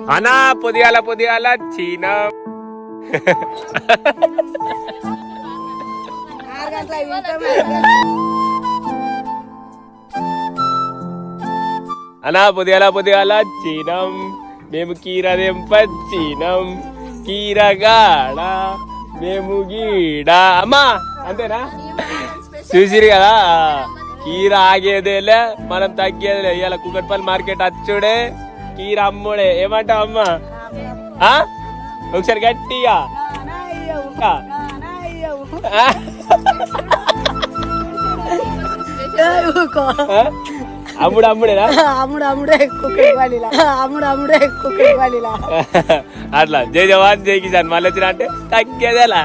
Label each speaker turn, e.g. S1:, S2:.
S1: అనా పొదియాల చీనా అనా పొదియాల చీనం మేము కీరదేం పచ్చినం కీరగాడ మేము గీడ అమ్మా అంతేనా చూసిరు కదా కీర ఆగేదేలే మనం తగ్గేదిలే ఇవాళ కుకట్పల్లి మార్కెట్ అచ్చుడే కీర అమ్ముడే ఏమంటావు అమ్మా ఒకసారి గట్టిగా అమ్ముడేనా అట్లా జై జవాన్ జై కిసాన్ మళ్ళీ వచ్చిన అంటే తగ్గేదేలా